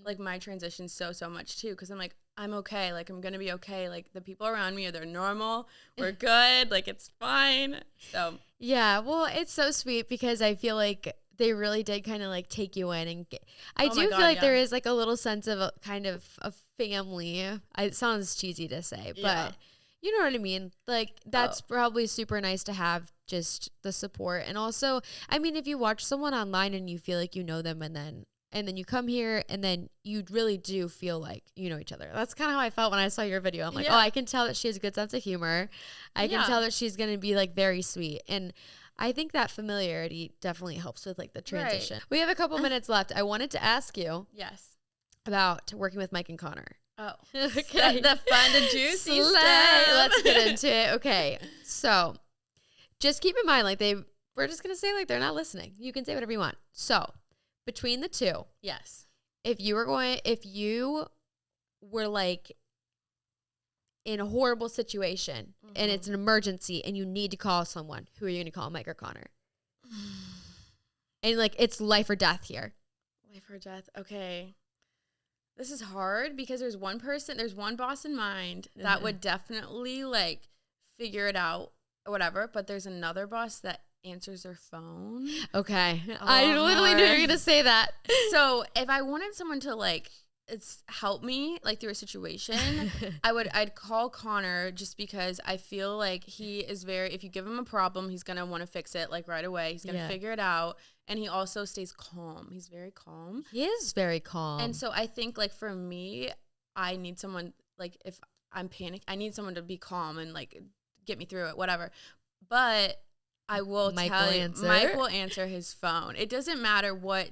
S2: Like my transition so much too, because I'm like, I'm okay. Like I'm gonna be okay. Like the people around me they're normal. We're good. Like it's fine. So
S1: yeah, well, it's so sweet because I feel like they really did kind of like take you in and I do feel like there is like a little sense of a kind of a family. It sounds cheesy to say, but you know what I mean? Like that's probably super nice to have just the support. And also, I mean, if you watch someone online and you feel like you know them and then you come here and then you really do feel like you know each other. That's kind of how I felt when I saw your video. I'm like, oh, I can tell that she has a good sense of humor. I can tell that she's going to be like very sweet. And I think that familiarity definitely helps with like the transition. Right. We have a couple minutes left. I wanted to ask you about working with Mike and Connor.
S2: Oh, okay. The fun, the juicy stuff.
S1: Let's get into it. Okay. So just keep in mind, like we're just going to say like they're not listening. You can say whatever you want. So between the two, if you were like in a horrible situation and it's an emergency and you need to call someone, who are you going to call, Mike or Connor? And like it's life or death here.
S2: Life or death. Okay. This is hard because there's one boss in mind that would definitely like figure it out or whatever, but there's another boss that answers their phone.
S1: Okay. I literally knew you were going to say that.
S2: So if I wanted someone to like help me like through a situation, I'd call Connor just because I feel like he is if you give him a problem, he's going to want to fix it like right away. He's going to figure it out. And he also stays calm. He's very calm.
S1: He is very calm.
S2: And so I think like for me, I need someone like if I'm panicked, I need someone to be calm and like get me through it, whatever. But I will tell you, Mike will answer his phone. It doesn't matter what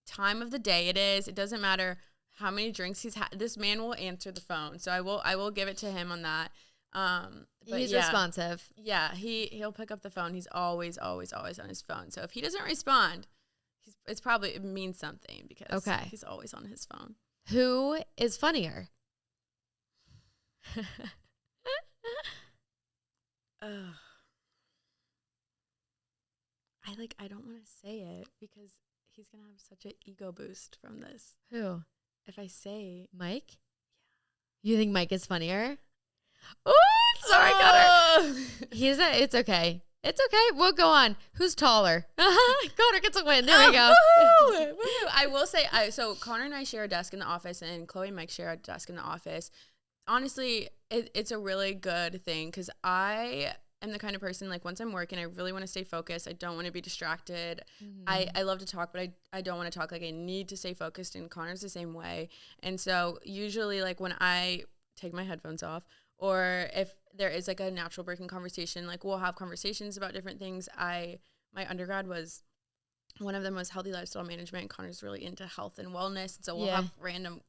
S2: time of the day it is. It doesn't matter how many drinks he's had. This man will answer the phone. So I will give it to him on that. But
S1: he's responsive.
S2: Yeah, he'll pick up the phone. He's always on his phone. So if he doesn't respond, it means something because he's always on his phone.
S1: Who is funnier?
S2: I don't want to say it because he's going to have such an ego boost from this.
S1: Who?
S2: If I say
S1: Mike? Yeah. You think Mike is funnier? Oh, sorry, Connor. It's okay. It's okay. We'll go on. Who's taller? Connor gets a win. There we go.
S2: Woo-hoo! I will say, so Connor and I share a desk in the office, and Chloe and Mike share a desk in the office. Honestly, it's a really good thing because I am the kind of person, like, once I'm working, I really want to stay focused. I don't want to be distracted. I love to talk, but I don't want to talk. Like, I need to stay focused, and Connor's the same way. And so usually, like, when I take my headphones off, or if there is like a natural break in conversation, like we'll have conversations about different things. My undergrad was, one of them was healthy lifestyle management. Connor's really into health and wellness. So we'll have random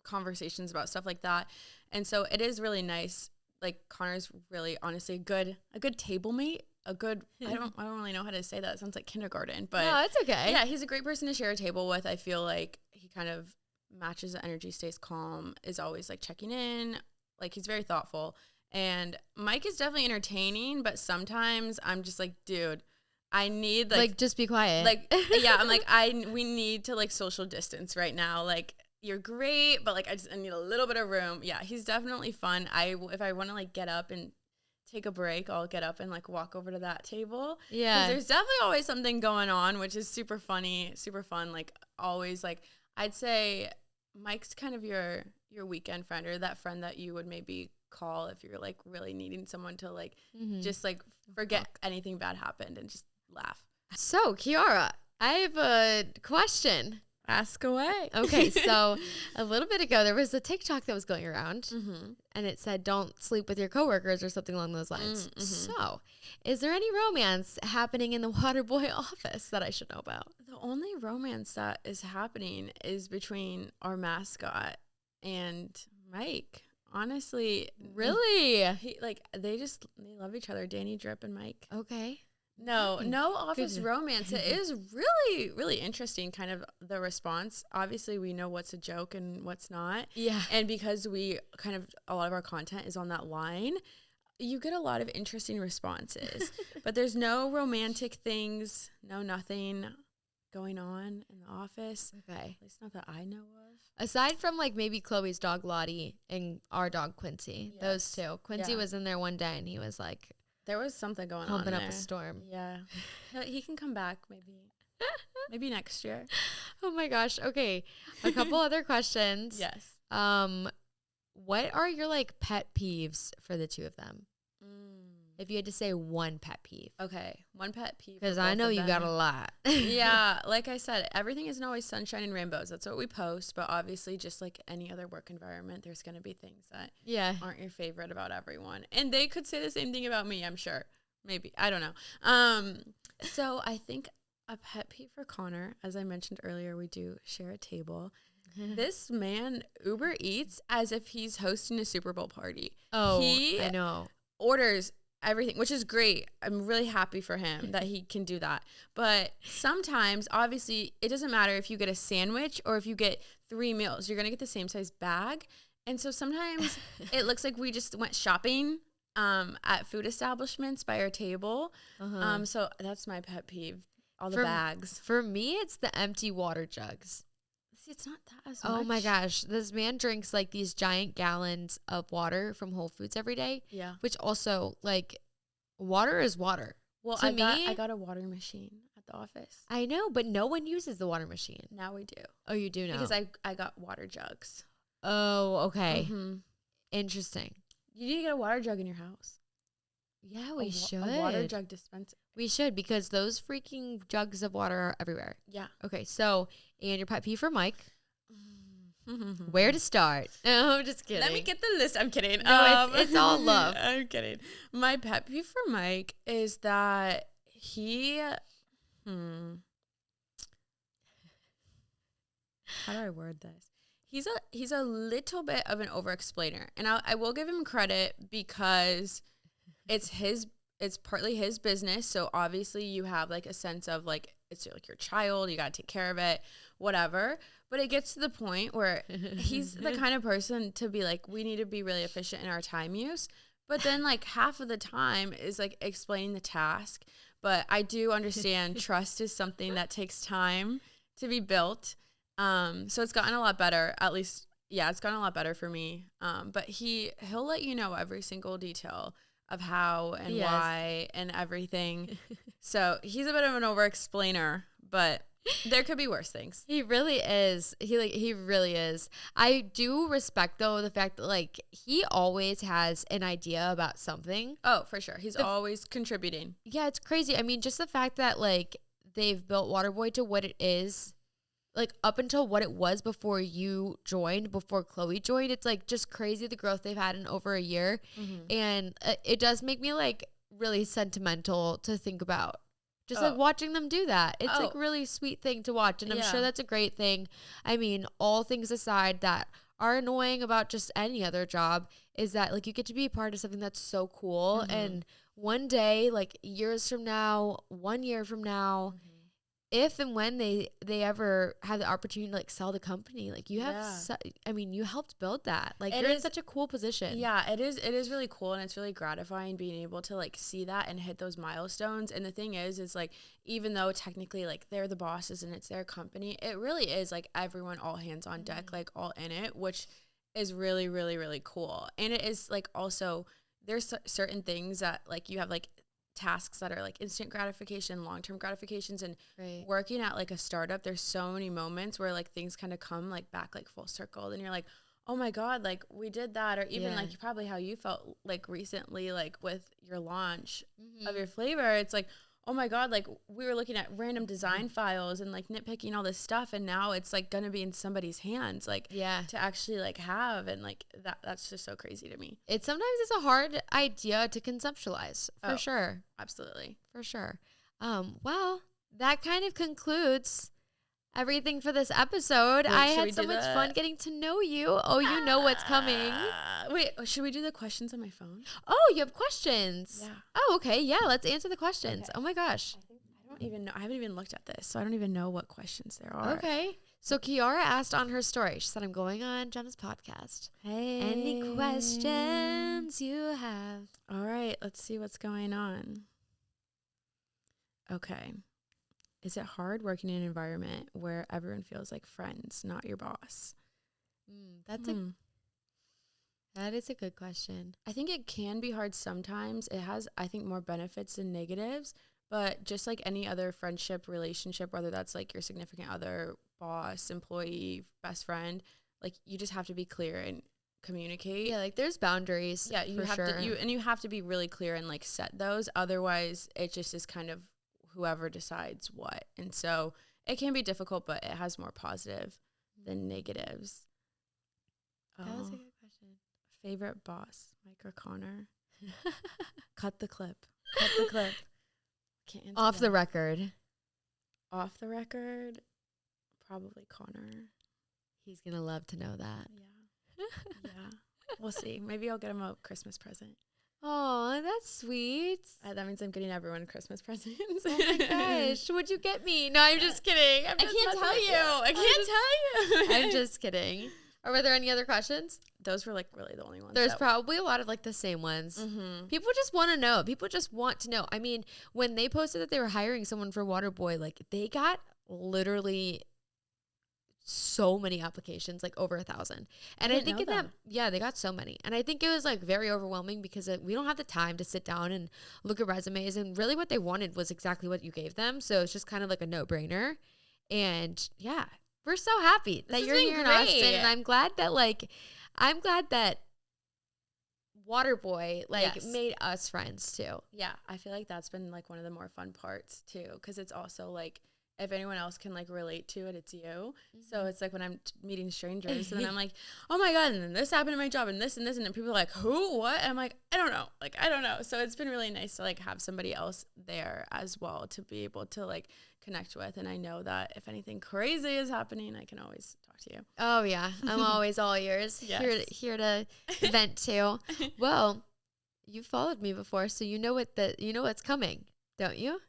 S2: conversations about stuff like that. And so it is really nice. Like Connor's really honestly a good table mate, I don't really know how to say that. It sounds like kindergarten, but
S1: no, it's okay.
S2: Yeah, he's a great person to share a table with. I feel like he kind of matches the energy, stays calm, is always like checking in. Like, he's very thoughtful. And Mike is definitely entertaining, but sometimes I'm just like, dude, I need like
S1: just be quiet.
S2: Like, yeah, I'm like, we need to like social distance right now. Like, you're great, but like, I need a little bit of room. Yeah, he's definitely fun. If I want to like get up and take a break, I'll get up and like walk over to that table.
S1: Yeah.
S2: 'Cause there's definitely always something going on, which is super funny, super fun. Like, always, like, I'd say Mike's kind of your weekend friend, or that friend that you would maybe call if you're like really needing someone to like just like forget anything bad happened and just laugh.
S1: So, Kiara, I have a question.
S2: Ask away.
S1: Okay, so a little bit ago there was a TikTok that was going around and it said don't sleep with your coworkers or something along those lines. So, is there any romance happening in the Waterboy office that I should know about?
S2: The only romance that is happening is between our mascot and Mike. Honestly,
S1: really?
S2: They love each other, Danny Drip and Mike.
S1: Okay.
S2: No office romance. It is really, really interesting, kind of the response. Obviously, we know what's a joke and what's not.
S1: Yeah.
S2: And because a lot of our content is on that line, you get a lot of interesting responses. But there's no romantic things, nothing going on in the office.
S1: Okay.
S2: At least not that I know of.
S1: Aside from like maybe Chloe's dog Lottie and our dog Quincy, those two. Quincy was in there one day and he was like,
S2: there was something going on
S1: pumping
S2: there.
S1: up a storm.
S2: Yeah. He can come back maybe next year.
S1: Oh my gosh. Okay. A couple other questions.
S2: Yes.
S1: What are your like pet peeves for the two of them? If you had to say one pet peeve.
S2: Okay. One pet peeve.
S1: Because I know you got a lot.
S2: Yeah. Like I said, everything isn't always sunshine and rainbows. That's what we post. But obviously, just like any other work environment, there's going to be things that aren't your favorite about everyone. And they could say the same thing about me, I'm sure. Maybe. I don't know. So I think a pet peeve for Connor, as I mentioned earlier, we do share a table. This man Uber Eats as if he's hosting a Super Bowl party.
S1: Oh, I know.
S2: Orders everything, which is great. I'm really happy for him that he can do that. But sometimes, obviously, it doesn't matter if you get a sandwich or if you get 3 meals. You're going to get the same size bag. And so sometimes it looks like we just went shopping at food establishments by our table. So that's my pet peeve, all the bags.
S1: For me, it's the empty water jugs.
S2: See, it's not that as much.
S1: Oh my gosh. This man drinks like these giant gallons of water from Whole Foods every day.
S2: Yeah.
S1: Which also, like, water is water.
S2: Well, I got a water machine at the office.
S1: I know, but no one uses the water machine.
S2: Now we do.
S1: Oh, you do now?
S2: Because I got water jugs.
S1: Oh, okay. Interesting.
S2: You need to get a water jug in your house.
S1: Yeah, we should.
S2: A water jug dispenser.
S1: We should, because those freaking jugs of water are everywhere.
S2: Yeah.
S1: Okay, so, and your pet peeve for Mike. Where to start? No, I'm just kidding.
S2: Let me get the list. I'm kidding.
S1: No, it's all love.
S2: I'm kidding. My pet peeve for Mike is that he... How do I word this? He's a little bit of an over-explainer. And I will give him credit because it's partly his business. So obviously you have like a sense of like, it's like your child, you got to take care of it, whatever. But it gets to the point where he's the kind of person to be like, we need to be really efficient in our time use. But then like half of the time is like explaining the task. But I do understand trust is something that takes time to be built. So it's gotten a lot better, at least. Yeah, it's gotten a lot better for me. But he'll let you know every single detail of how and
S1: Yes.
S2: why and everything. So he's a bit of an over-explainer, but there could be worse things.
S1: He really is. He really is. I do respect though the fact that like he always has an idea about something.
S2: Oh, for sure. He's always contributing.
S1: Yeah, it's crazy. I mean, just the fact that like they've built Waterboy to what it is, like up until what it was before you joined, before Chloe joined, it's like just crazy the growth they've had in over a year. And it does make me like really sentimental to think about. Just like watching them do that. It's like really sweet thing to watch. And I'm sure that's a great thing. I mean, all things aside that are annoying about just any other job is that like you get to be a part of something that's so cool. And one day, like years from now, 1 year from now, if and when they ever have the opportunity to like sell the company, like you have, I mean, you helped build that. Like you're in such a cool position.
S2: Yeah, it is. It is really cool, and it's really gratifying being able to like see that and hit those milestones. And the thing is like even though technically like they're the bosses and it's their company, it really is like everyone all hands on deck, like all in it, which is really, really, really cool. And it is like also there's certain things that like you have like tasks that are like instant gratification, long-term gratifications, and working at like a startup, there's so many moments where like things kind of come like back like full circle and you're like, oh my God, like we did that. Or even like probably how you felt like recently, like with your launch of your flavor, it's like, oh my God, like we were looking at random design files and like nitpicking all this stuff, and now it's like gonna be in somebody's hands, like to actually like have, and like that's just so crazy to me.
S1: Sometimes it's a hard idea to conceptualize, for sure.
S2: Absolutely.
S1: For sure. Well, that kind of concludes everything for this episode. I had so much fun getting to know you. Oh, you know what's coming.
S2: Wait, should we do the questions on my phone?
S1: Oh, you have questions.
S2: Yeah.
S1: Oh, okay. Yeah, let's answer the questions. Okay. Oh my gosh.
S2: I don't even know. I haven't even looked at this, so I don't even know what questions there are.
S1: Okay. So Kiara asked on her story, she said, I'm going on Jenna's podcast.
S2: Hey.
S1: Any questions you have?
S2: All right, let's see what's going on. Okay. Is it hard working in an environment where everyone feels like friends, not your boss?
S1: That is a good question.
S2: I think it can be hard sometimes. It has, I think, more benefits than negatives. But just like any other friendship, relationship, whether that's like your significant other, boss, employee, best friend, like you just have to be clear and communicate.
S1: Yeah, like there's boundaries.
S2: Yeah, you have to, you have to be really clear and like set those. Otherwise, it just is kind of whoever decides what. And so it can be difficult, but it has more positive than negatives.
S1: That was a good question.
S2: Favorite boss, Mike or Connor? Cut the clip. Cut the clip. Can't answer
S1: Off
S2: that.
S1: the record.
S2: Off the record, probably Connor.
S1: He's going to love to know that.
S2: Yeah. Yeah. We'll see. Maybe I'll get him a Christmas present.
S1: Oh, that's sweet.
S2: That means I'm getting everyone Christmas presents.
S1: Oh my gosh. What'd you get me? No, I'm just kidding.
S2: I can't tell you. I can't tell you.
S1: I'm just kidding. Or were there any other questions?
S2: Those were like really the only ones.
S1: There's probably a lot of like the same ones. People just want to know. People just want to know. I mean, when they posted that they were hiring someone for Waterboy, like they got literally so many applications, like over 1,000. And I think they got so many. And I think it was like very overwhelming because we don't have the time to sit down and look at resumes. And really what they wanted was exactly what you gave them. So it's just kind of like a no-brainer. And yeah, we're so happy that you're here in Austin. And I'm glad that Waterboy made us friends too.
S2: Yeah, I feel like that's been like one of the more fun parts too, because it's also like if anyone else can like relate to it, it's you. So it's like when I'm meeting strangers and then I'm like, oh my God, and then this happened in my job and this, and people are like, who, what? And I'm like, I don't know. So it's been really nice to like have somebody else there as well to be able to like connect with. And I know that if anything crazy is happening, I can always talk to you.
S1: Oh yeah, I'm always all ears. Yes. Here to vent too. Well, you followed me before, so you know what's coming, don't you?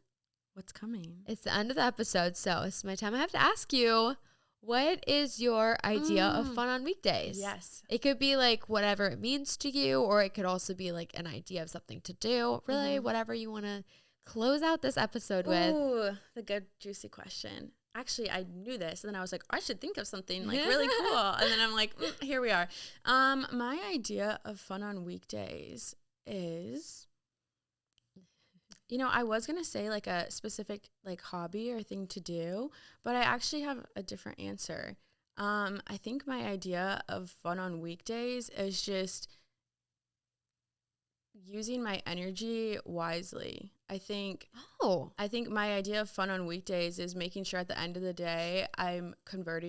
S2: What's coming?
S1: It's the end of the episode, so it's my time. I have to ask you, what is your idea of fun on weekdays?
S2: Yes.
S1: It could be like whatever it means to you, or it could also be like an idea of something to do. Really, whatever you want to close out this episode with.
S2: Ooh, the good juicy question. Actually, I knew this, and then I was like, I should think of something like really cool. And then I'm like, here we are. My idea of fun on weekdays is I was going to say like a specific like hobby or thing to do, but I actually have a different answer. I think my idea of fun on weekdays is just using my energy wisely. I think my idea of fun on weekdays is making sure at the end of the day I'm
S1: Remember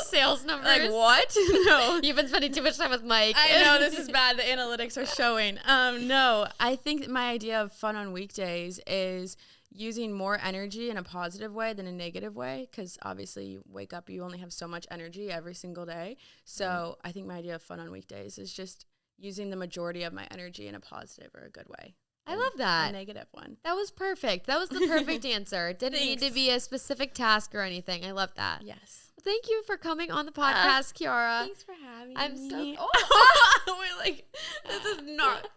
S1: sales numbers?
S2: Like what? No.
S1: You've been spending too much time with Mike.
S2: I know this is bad. The analytics are showing. No, I think my idea of fun on weekdays is using more energy in a positive way than a negative way, because obviously you wake up, you only have so much energy every single day. So I think my idea of fun on weekdays is just using the majority of my energy in a positive or a good way.
S1: I love that.
S2: A negative one.
S1: That was perfect. That was the perfect answer. It didn't need to be a specific task or anything. I love that.
S2: Yes.
S1: Well, thank you for coming on the podcast, Kiara.
S2: Thanks for having
S1: I'm
S2: me.
S1: so.
S2: We're like, this is not.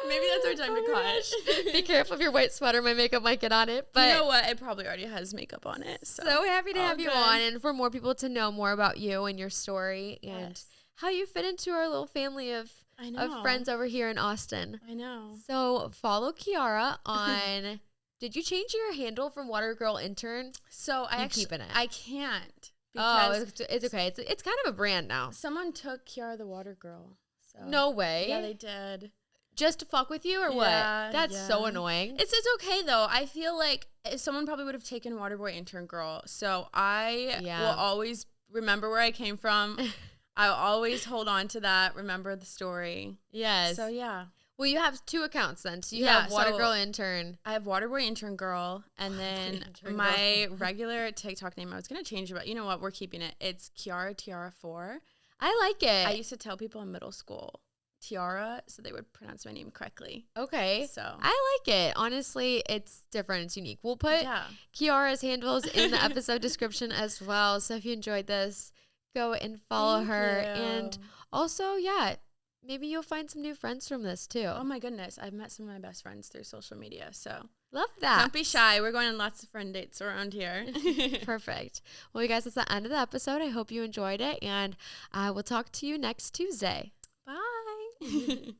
S2: Maybe that's our time to cut.
S1: Be careful of your white sweater. My makeup might get on it. But
S2: you know what? It probably already has makeup on it.
S1: So happy to have you on, and for more people to know more about you and your story and how you fit into our little family of friends over here in Austin.
S2: I know.
S1: So follow Kiara on. Did you change your handle from Water Girl Intern?
S2: So I actually
S1: keeping it.
S2: I can't.
S1: It's okay. It's kind of a brand now.
S2: Someone took Kiara the Water Girl. So.
S1: No way.
S2: Yeah, they did.
S1: Just to fuck with you or what? That's so annoying.
S2: It's okay though. I feel like someone probably would have taken Waterboy Intern Girl. So I will always remember where I came from. I'll always hold on to that. Remember the story.
S1: Yes.
S2: So yeah.
S1: Well, you have two accounts then. So you have Water Girl Intern.
S2: I have Waterboy Intern Girl, and then my regular TikTok name I was gonna change it, but you know what? We're keeping it. It's Kiara Tiara 4.
S1: I like it.
S2: I used to tell people in middle school Tiara, so they would pronounce my name correctly.
S1: Okay.
S2: So
S1: I like it. Honestly, it's different. It's unique. We'll put Kiara's handles in the episode description as well. So if you enjoyed this, go and follow her. And also, maybe you'll find some new friends from this too.
S2: Oh my goodness. I've met some of my best friends through social media. So
S1: love that.
S2: Don't be shy. We're going on lots of friend dates around here.
S1: Perfect. Well, you guys, that's the end of the episode. I hope you enjoyed it. And I will talk to you next Tuesday.
S2: Bye.